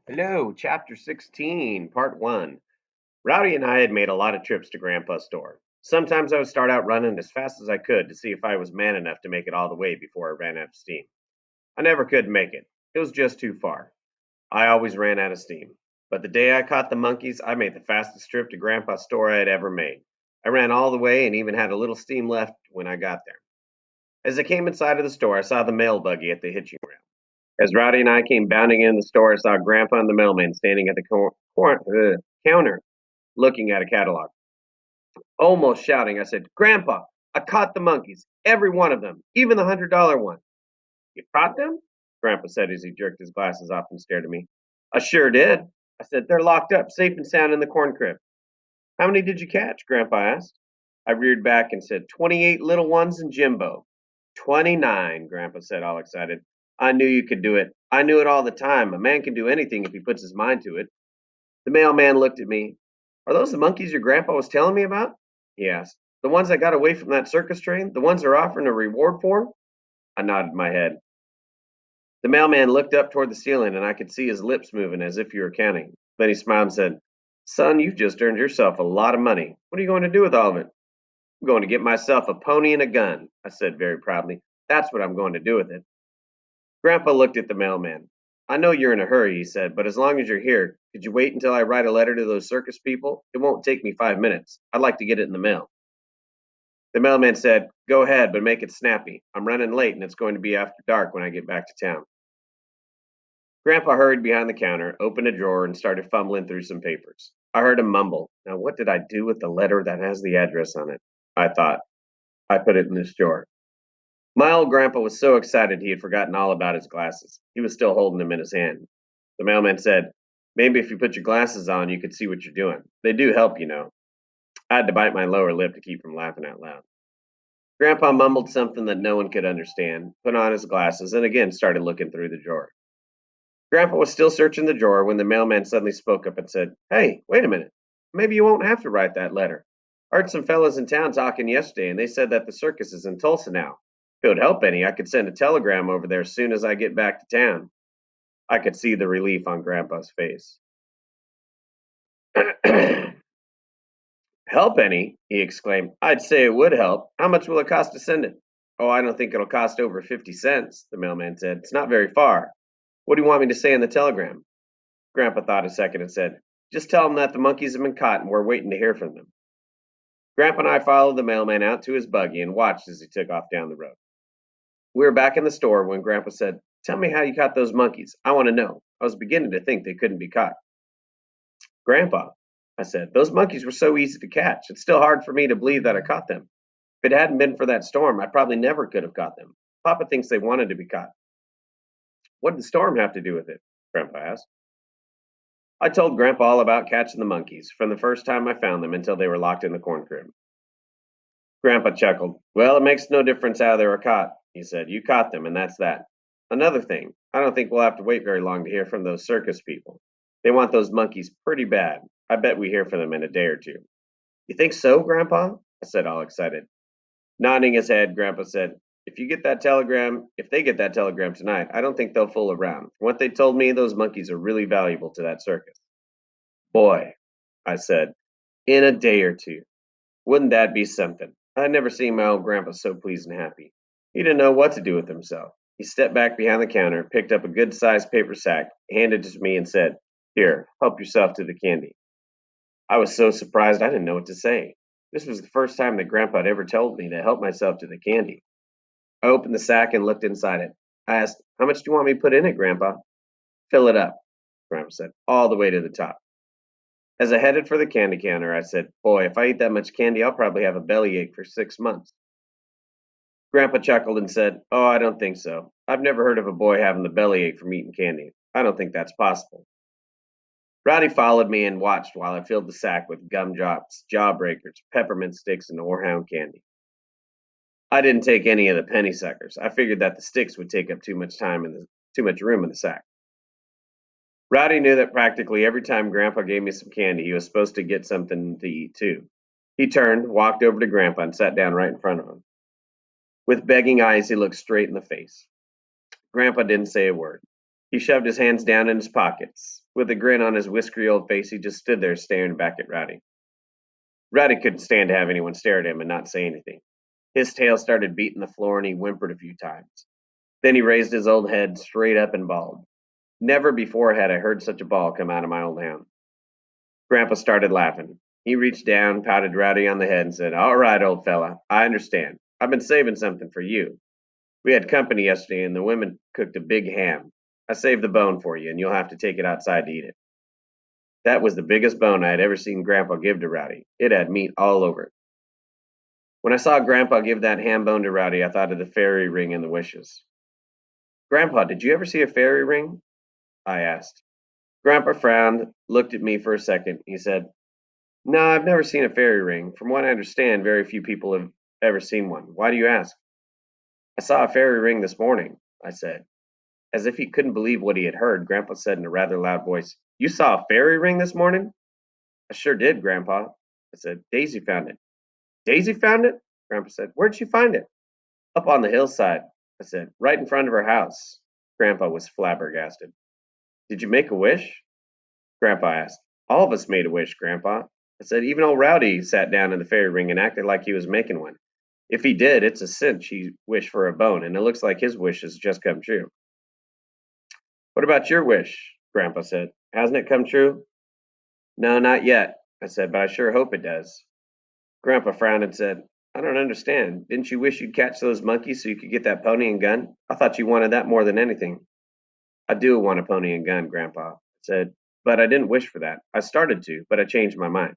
Hello, Chapter 16, Part 1. Rowdy and I had made a lot of trips to Grandpa's store. Sometimes I would start out running as fast as I could to see if I was man enough to make it all the way before I ran out of steam. I never could make it. It was just too far. I always ran out of steam. But the day I caught the monkeys, I made the fastest trip to Grandpa's store I had ever made. I ran all the way and even had a little steam left when I got there. As I came inside of the store, I saw the mail buggy at the hitching rail. As Rowdy and I came bounding in the store, I saw Grandpa and the mailman standing at the counter looking at a catalog. Almost shouting, I said, Grandpa, I caught the monkeys, every one of them, even the $100 one. You caught them? Grandpa said as he jerked his glasses off and stared at me. I sure did. I said, they're locked up, safe and sound in the corn crib. How many did you catch? Grandpa asked. I reared back and said, 28 little ones and Jimbo. 29, Grandpa said, all excited. I knew you could do it. I knew it all the time. A man can do anything if he puts his mind to it. The mailman looked at me. Are those the monkeys your grandpa was telling me about? He asked. The ones that got away from that circus train? The ones they're offering a reward for? I nodded my head. The mailman looked up toward the ceiling, and I could see his lips moving as if he were counting. Then he smiled and said, Son, you've just earned yourself a lot of money. What are you going to do with all of it? I'm going to get myself a pony and a gun, I said very proudly. That's what I'm going to do with it. Grandpa looked at the mailman. I know you're in a hurry, he said, but as long as you're here, could you wait until I write a letter to those circus people? It won't take me 5 minutes. I'd like to get it in the mail. The mailman said, Go ahead, but make it snappy. I'm running late and it's going to be after dark when I get back to town. Grandpa hurried behind the counter, opened a drawer, and started fumbling through some papers. I heard him mumble, Now what did I do with the letter that has the address on it? I thought, I put it in this drawer. My old grandpa was so excited he had forgotten all about his glasses. He was still holding them in his hand. The mailman said, Maybe if you put your glasses on, you could see what you're doing. They do help, you know. I had to bite my lower lip to keep from laughing out loud. Grandpa mumbled something that no one could understand, put on his glasses, and again started looking through the drawer. Grandpa was still searching the drawer when the mailman suddenly spoke up and said, Hey, wait a minute. Maybe you won't have to write that letter. I heard some fellows in town talking yesterday, and they said that the circus is in Tulsa now. If it would help any, I could send a telegram over there as soon as I get back to town. I could see the relief on Grandpa's face. Help any? He exclaimed. I'd say it would help. How much will it cost to send it? Oh, I don't think it'll cost over 50 cents, the mailman said. It's not very far. What do you want me to say in the telegram? Grandpa thought a second and said, Just tell them that the monkeys have been caught and we're waiting to hear from them. Grandpa and I followed the mailman out to his buggy and watched as he took off down the road. We were back in the store when Grandpa said, Tell me how you caught those monkeys. I want to know. I was beginning to think they couldn't be caught. Grandpa, I said, those monkeys were so easy to catch. It's still hard for me to believe that I caught them. If it hadn't been for that storm, I probably never could have caught them. Papa thinks they wanted to be caught. What did the storm have to do with it? Grandpa asked. I told Grandpa all about catching the monkeys, from the first time I found them until they were locked in the corn crib. Grandpa chuckled. Well, it makes no difference how they were caught, he said. You caught them, and that's that. Another thing, I don't think we'll have to wait very long to hear from those circus people. They want those monkeys pretty bad. I bet we hear from them in a day or two. You think so, Grandpa? I said, all excited. Nodding his head, Grandpa said, if they get that telegram tonight, I don't think they'll fool around. From what they told me, those monkeys are really valuable to that circus. Boy, I said, in a day or two. Wouldn't that be something? I'd never seen my old grandpa so pleased and happy. He didn't know what to do with himself. He stepped back behind the counter, picked up a good-sized paper sack, handed it to me, and said, Here, help yourself to the candy. I was so surprised I didn't know what to say. This was the first time that Grandpa had ever told me to help myself to the candy. I opened the sack and looked inside it. I asked, How much do you want me to put in it, Grandpa? Fill it up, Grandpa said, all the way to the top. As I headed for the candy counter, I said, Boy, if I eat that much candy, I'll probably have a bellyache for 6 months. Grandpa chuckled and said, Oh, I don't think so. I've never heard of a boy having the bellyache from eating candy. I don't think that's possible. Rowdy followed me and watched while I filled the sack with gumdrops, jawbreakers, peppermint sticks, and horehound candy. I didn't take any of the penny suckers. I figured that the sticks would take up too much room in the sack. Rowdy knew that practically every time Grandpa gave me some candy, he was supposed to get something to eat too. He turned, walked over to Grandpa, and sat down right in front of him. With begging eyes, he looked straight in the face. Grandpa didn't say a word. He shoved his hands down in his pockets, With a grin on his whiskery old face, he just stood there staring back at Rowdy. Rowdy couldn't stand to have anyone stare at him and not say anything. His tail started beating the floor and he whimpered a few times. Then he raised his old head straight up and bawled. Never before had I heard such a bawl come out of my old hound. Grandpa started laughing. He reached down, patted Rowdy on the head, and said, "All right, old fella, I understand. I've been saving something for you. We had company yesterday, and the women cooked a big ham. I saved the bone for you, and you'll have to take it outside to eat it." That was the biggest bone I had ever seen Grandpa give to Rowdy. It had meat all over it. When I saw Grandpa give that ham bone to Rowdy, I thought of the fairy ring and the wishes. "Grandpa, did you ever see a fairy ring?" I asked. Grandpa frowned, looked at me for a second. He said, "No, I've never seen a fairy ring. From what I understand, very few people have ever seen one. Why do you ask?" "I saw a fairy ring this morning," I said. As if he couldn't believe what he had heard, Grandpa said in a rather loud voice, "You saw a fairy ring this morning?" "I sure did, Grandpa," I said. "Daisy found it." "Daisy found it?" Grandpa said. "Where'd she find it?" "Up on the hillside," I said. "Right in front of her house." Grandpa was flabbergasted. "Did you make a wish?" Grandpa asked. "All of us made a wish, Grandpa." I said. "Even old Rowdy sat down in the fairy ring and acted like he was making one. If he did, it's a cinch he wished for a bone, and it looks like his wish has just come true." "What about your wish?" Grandpa said. "Hasn't it come true?" "No, not yet," I said, "but I sure hope it does." Grandpa frowned and said, "I don't understand. Didn't you wish you'd catch those monkeys so you could get that pony and gun? I thought you wanted that more than anything." "I do want a pony and gun, Grandpa," I said, "but I didn't wish for that. I started to, but I changed my mind."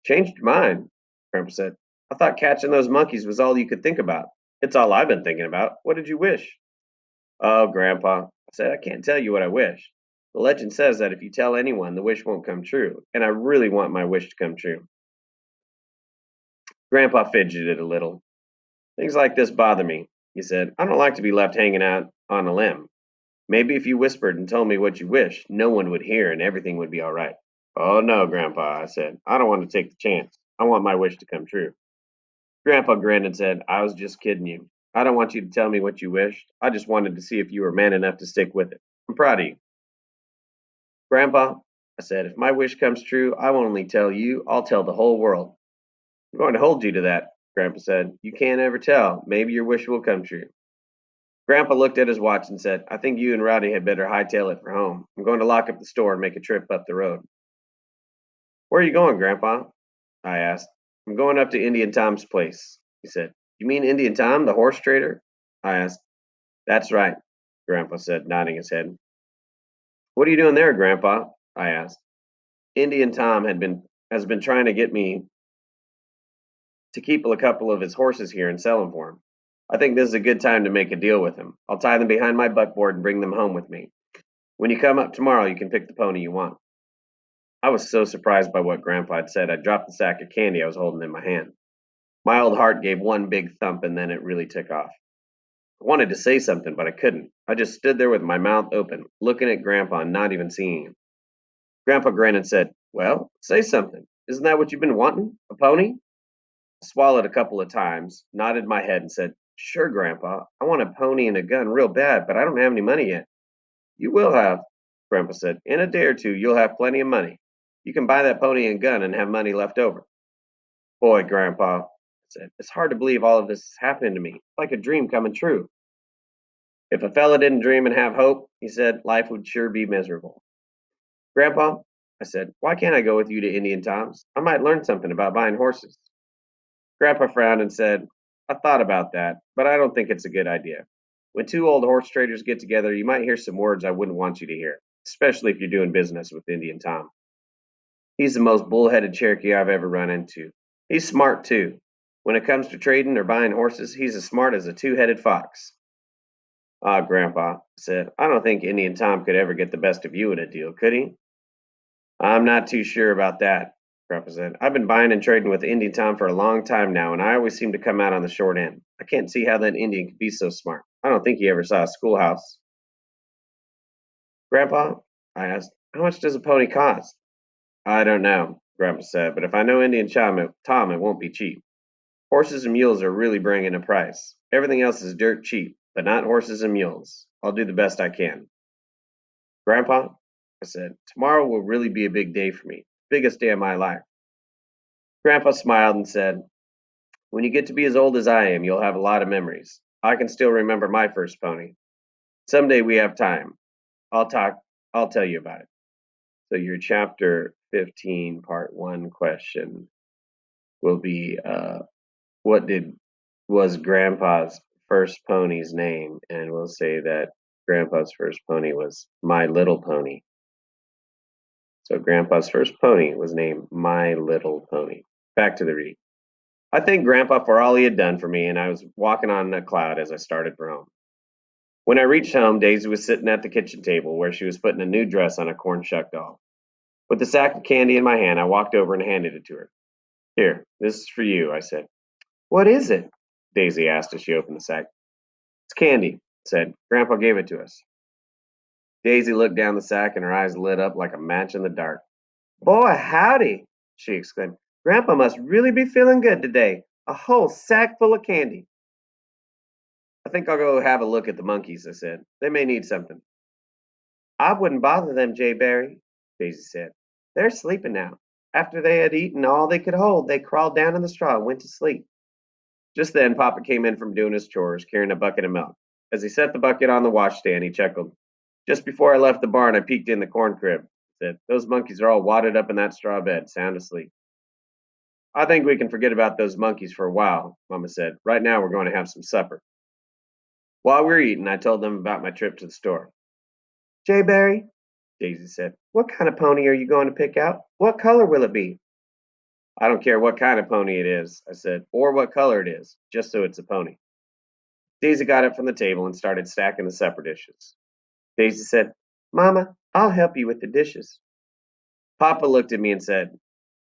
"Changed your mind?" Grandpa said. "I thought catching those monkeys was all you could think about." "It's all I've been thinking about. What did you wish?" "Oh, Grandpa," I said, "I can't tell you what I wish. The legend says that if you tell anyone, the wish won't come true, and I really want my wish to come true." Grandpa fidgeted a little. "Things like this bother me," he said. "I don't like to be left hanging out on a limb. Maybe if you whispered and told me what you wish, no one would hear and everything would be all right." "Oh, no, Grandpa," I said. "I don't want to take the chance. I want my wish to come true." Grandpa grinned and said, "I was just kidding you. I don't want you to tell me what you wished. I just wanted to see if you were man enough to stick with it. I'm proud of you." "Grandpa," I said, "if my wish comes true, I won't only tell you, I'll tell the whole world." "I'm going to hold you to that," Grandpa said. "You can't ever tell. Maybe your wish will come true." Grandpa looked at his watch and said, "I think you and Rowdy had better hightail it for home. I'm going to lock up the store and make a trip up the road." "Where are you going, Grandpa?" I asked. "I'm going up to Indian Tom's place," he said. "You mean Indian Tom, the horse trader?" I asked. "That's right," Grandpa said, nodding his head. "What are you doing there, Grandpa?" I asked. "Indian Tom has been trying to get me to keep a couple of his horses here and sell them for him. I think this is a good time to make a deal with him. I'll tie them behind my buckboard and bring them home with me. When you come up tomorrow, you can pick the pony you want." I was so surprised by what Grandpa had said, I dropped the sack of candy I was holding in my hand. My old heart gave one big thump and then it really took off. I wanted to say something, but I couldn't. I just stood there with my mouth open, looking at Grandpa and not even seeing him. Grandpa grinned and said, "Well, say something. Isn't that what you've been wanting? A pony?" I swallowed a couple of times, nodded my head, and said, "Sure, Grandpa. I want a pony and a gun real bad, but I don't have any money yet." "You will have," Grandpa said. "In a day or two, you'll have plenty of money. You can buy that pony and gun and have money left over." "Boy, Grandpa," I said, "it's hard to believe all of this is happening to me. It's like a dream coming true." "If a fella didn't dream and have hope," he said, "life would sure be miserable." "Grandpa," I said, "why can't I go with you to Indian Tom's? I might learn something about buying horses." Grandpa frowned and said, "I thought about that, but I don't think it's a good idea. When two old horse traders get together, you might hear some words I wouldn't want you to hear, especially if you're doing business with Indian Tom. He's the most bullheaded Cherokee I've ever run into. He's smart, too. When it comes to trading or buying horses, he's as smart as a two-headed fox." "Ah, Grandpa," I said, "I don't think Indian Tom could ever get the best of you in a deal, could he?" "I'm not too sure about that," Grandpa said. "I've been buying and trading with Indian Tom for a long time now, and I always seem to come out on the short end. I can't see how that Indian could be so smart. I don't think he ever saw a schoolhouse." "Grandpa," I asked, "how much does a pony cost?" "I don't know," Grandpa said, "but if I know Tom, it won't be cheap. Horses and mules are really bringing a price. Everything else is dirt cheap, but not horses and mules. I'll do the best I can." "Grandpa," I said. Tomorrow will really be a big day for me. Biggest day of my life. Grandpa smiled and said, when you get to be as old as I am, you'll have a lot of memories. I can still remember my first pony. Someday we have time. I'll talk I'll tell you about it. So your chapter 15 part 1 question will be what did was grandpa's first pony's name, and we'll say that grandpa's first pony was My Little Pony. So grandpa's first pony was named My Little Pony. Back to the read. I thanked grandpa for all he had done for me, and I was walking on a cloud as I started for home. When I reached home, Daisy was sitting at the kitchen table where she was putting a new dress on a corn shuck doll. With the sack of candy in my hand, I walked over and handed it to her. Here, this is for you, I said. What is it? Daisy asked as she opened the sack. It's candy, I said. Grandpa gave it to us. Daisy looked down the sack and her eyes lit up like a match in the dark. Boy, howdy, she exclaimed. Grandpa must really be feeling good today. A whole sack full of candy. I think I'll go have a look at the monkeys, I said. They may need something. I wouldn't bother them, Jay Berry, Daisy said. They're sleeping now. After they had eaten all they could hold, they crawled down in the straw and went to sleep. Just then, Papa came in from doing his chores, carrying a bucket of milk. As he set the bucket on the washstand, he chuckled. Just before I left the barn, I peeked in the corn crib. He said, those monkeys are all wadded up in that straw bed, sound asleep. I think we can forget about those monkeys for a while, Mama said. Right now, we're going to have some supper. While we were eating, I told them about my trip to the store. Jay Berry, Daisy said, what kind of pony are you going to pick out? What color will it be? I don't care what kind of pony it is, I said, or what color it is, just so it's a pony. Daisy got up from the table and started stacking the supper dishes. Daisy said, Mama, I'll help you with the dishes. Papa looked at me and said,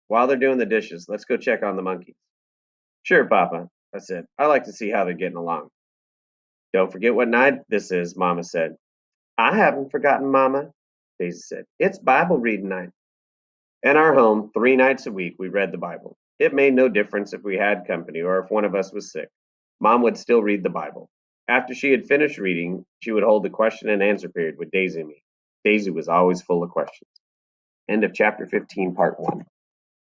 while they're doing the dishes, let's go check on the monkeys. Sure, Papa, I said. I like to see how they're getting along. Don't forget what night this is, Mama said. I haven't forgotten, Mama, Daisy said. It's Bible reading night. In our home, 3 nights a week, we read the Bible. It made no difference if we had company or if one of us was sick. Mom would still read the Bible. After she had finished reading, she would hold the question and answer period with Daisy and me. Daisy was always full of questions. End of chapter 15, part 1.